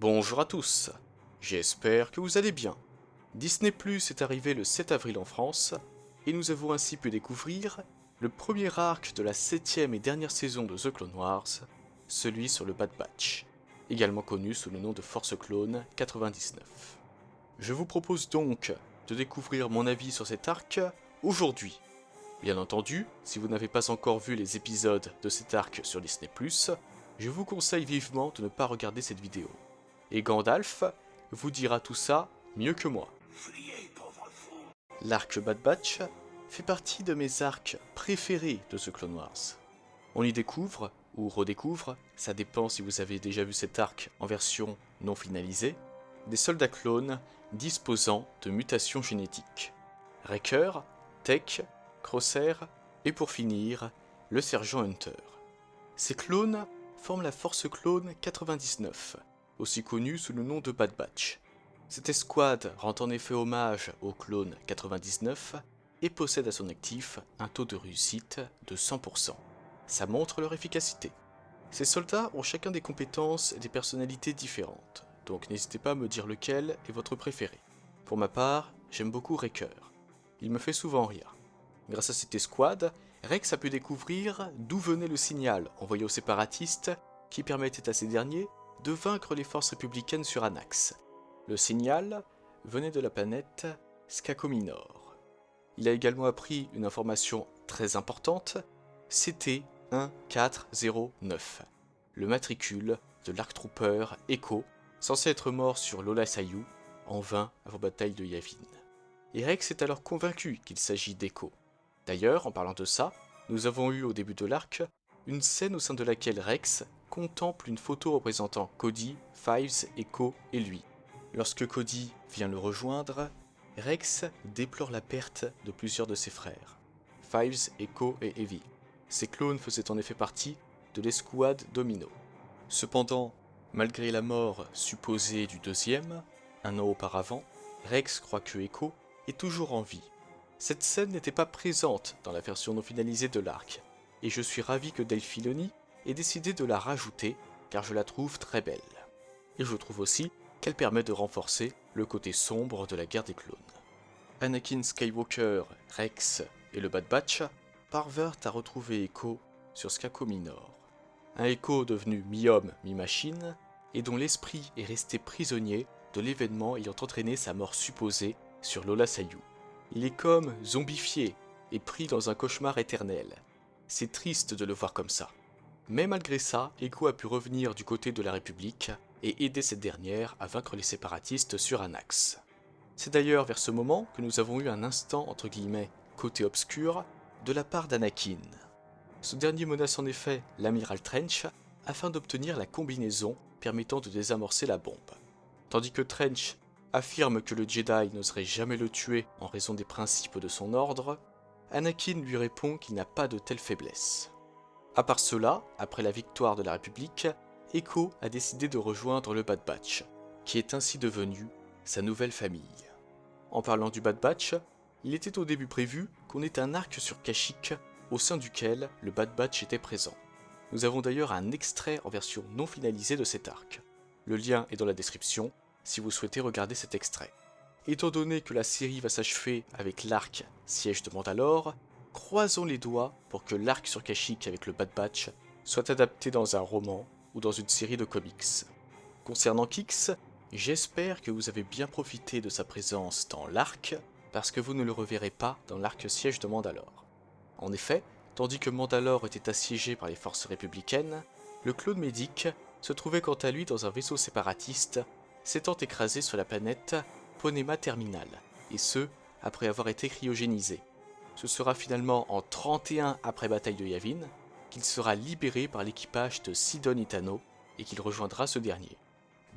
Bonjour à tous, j'espère que vous allez bien. Disney Plus est arrivé le 7 avril en France, et nous avons ainsi pu découvrir le premier arc de la 7ème et dernière saison de The Clone Wars, celui sur le Bad Batch, également connu sous le nom de Force Clone 99. Je vous propose donc de découvrir mon avis sur cet arc aujourd'hui. Bien entendu, si vous n'avez pas encore vu les épisodes de cet arc sur Disney+, je vous conseille vivement de ne pas regarder cette vidéo. Et Gandalf vous dira tout ça mieux que moi. L'arc Bad Batch fait partie de mes arcs préférés de The Clone Wars. On y découvre, ou redécouvre, ça dépend si vous avez déjà vu cet arc en version non finalisée, des soldats clones disposant de mutations génétiques. Wrecker, Tech, Crosshair, et pour finir, le sergent Hunter. Ces clones forment la Force Clone 99, aussi connue sous le nom de Bad Batch. Cette escouade rend en effet hommage au clone 99 et possède à son actif un taux de réussite de 100%. Ça montre leur efficacité. Ces soldats ont chacun des compétences et des personnalités différentes, donc n'hésitez pas à me dire lequel est votre préféré. Pour ma part, j'aime beaucoup Wrecker. Il me fait souvent rire. Grâce à cette escouade, Rex a pu découvrir d'où venait le signal envoyé aux séparatistes qui permettait à ces derniers de vaincre les forces républicaines sur Anax. Le signal venait de la planète Skakominor. Il a également appris une information très importante, c'était 1409, le matricule de l'Arc Trooper Echo, censé être mort sur Lola Sayu, en vain avant bataille de Yavin. Et Rex est alors convaincu qu'il s'agit d'Echo. D'ailleurs, en parlant de ça, nous avons eu au début de l'arc une scène au sein de laquelle Rex contemple une photo représentant Cody, Fives, Echo et lui. Lorsque Cody vient le rejoindre, Rex déplore la perte de plusieurs de ses frères, Fives, Echo et Evie. Ces clones faisaient en effet partie de l'escouade Domino. Cependant, malgré la mort supposée du deuxième, un an auparavant, Rex croit que Echo est toujours en vie. Cette scène n'était pas présente dans la version non finalisée de l'arc, et je suis ravi que Dave Filoni ait décidé de la rajouter, car je la trouve très belle. Et je trouve aussi qu'elle permet de renforcer le côté sombre de la guerre des clones. Anakin Skywalker, Rex et le Bad Batch parvinrent à retrouver Echo sur Skakominor. Un Echo devenu mi-homme, mi-machine, et dont l'esprit est resté prisonnier de l'événement ayant entraîné sa mort supposée sur Lola Sayu. Il est comme zombifié et pris dans un cauchemar éternel. C'est triste de le voir comme ça. Mais malgré ça, Echo a pu revenir du côté de la République et aider cette dernière à vaincre les séparatistes sur Anax. C'est d'ailleurs vers ce moment que nous avons eu un instant entre guillemets côté obscur de la part d'Anakin. Ce dernier menace en effet l'amiral Trench afin d'obtenir la combinaison permettant de désamorcer la bombe. Tandis que Trench affirme que le Jedi n'oserait jamais le tuer en raison des principes de son ordre, Anakin lui répond qu'il n'a pas de telle faiblesse. À part cela, après la victoire de la République, Echo a décidé de rejoindre le Bad Batch, qui est ainsi devenu sa nouvelle famille. En parlant du Bad Batch, il était au début prévu qu'on ait un arc sur Kashyyyk au sein duquel le Bad Batch était présent. Nous avons d'ailleurs un extrait en version non finalisée de cet arc. Le lien est dans la description si vous souhaitez regarder cet extrait. Étant donné que la série va s'achever avec l'arc Siège de Mandalore, croisons les doigts pour que l'arc sur Kashyyyk avec le Bad Batch soit adapté dans un roman ou dans une série de comics. Concernant Kix, j'espère que vous avez bien profité de sa présence dans l'arc, parce que vous ne le reverrez pas dans l'arc Siège de Mandalore. En effet, tandis que Mandalore était assiégé par les forces républicaines, le clone médic se trouvait quant à lui dans un vaisseau séparatiste, s'étant écrasé sur la planète Ponema Terminal, et ce, après avoir été cryogénisé. Ce sera finalement en 31 après bataille de Yavin qu'il sera libéré par l'équipage de Sidon Itano et qu'il rejoindra ce dernier.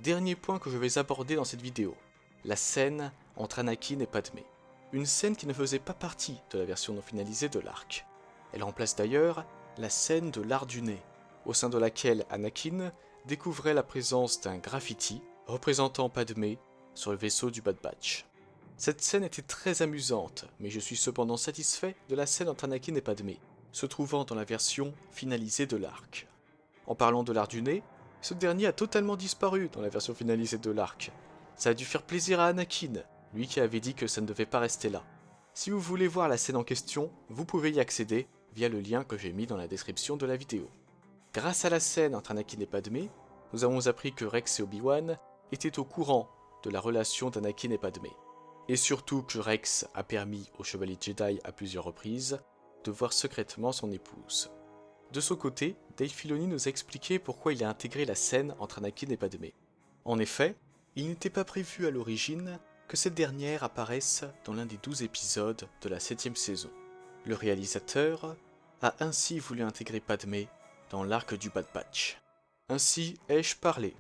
Dernier point que je vais aborder dans cette vidéo, la scène entre Anakin et Padmé. Une scène qui ne faisait pas partie de la version non finalisée de l'arc. Elle remplace d'ailleurs la scène de l'art du nez, au sein de laquelle Anakin découvrait la présence d'un graffiti représentant Padmé sur le vaisseau du Bad Batch. Cette scène était très amusante, mais je suis cependant satisfait de la scène entre Anakin et Padmé, se trouvant dans la version finalisée de l'arc. En parlant de l'art du nez, Ce dernier a totalement disparu dans la version finalisée de l'arc. Ça a dû faire plaisir à Anakin, lui qui avait dit que ça ne devait pas rester là. Si vous voulez voir la scène en question, vous pouvez y accéder via le lien que j'ai mis dans la description de la vidéo. Grâce à la scène entre Anakin et Padmé, nous avons appris que Rex et Obi-Wan étaient au courant de la relation d'Anakin et Padmé. Et surtout que Rex a permis au Chevalier Jedi à plusieurs reprises de voir secrètement son épouse. De son côté, Dave Filoni nous a expliqué pourquoi il a intégré la scène entre Anakin et Padmé. En effet, il n'était pas prévu à l'origine que cette dernière apparaisse dans l'un des 12 épisodes de la 7ème saison. Le réalisateur a ainsi voulu intégrer Padmé dans l'arc du Bad Batch. Ainsi ai-je parlé.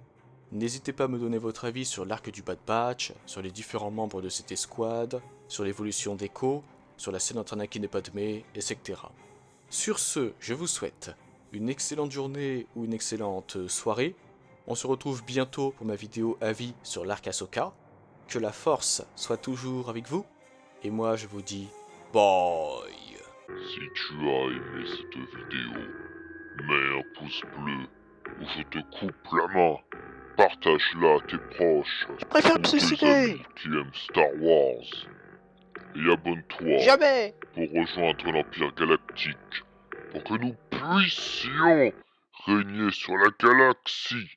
N'hésitez pas à me donner votre avis sur l'arc du Bad Batch, sur les différents membres de cette escouade, sur l'évolution d'Echo, sur la scène entre Anakin et Padmé, etc. Sur ce, je vous souhaite une excellente journée ou une excellente soirée. On se retrouve bientôt pour ma vidéo avis sur l'arc Ahsoka. Que la force soit toujours avec vous. Et moi je vous dis bye. Si tu as aimé cette vidéo, mets un pouce bleu ou je te coupe la main. Partage-la à tes proches Je préfère ou me tes suicider. amis qui aiment Star Wars. Et abonne-toi Jamais. pour rejoindre l'Empire Galactique pour que nous puissions régner sur la galaxie.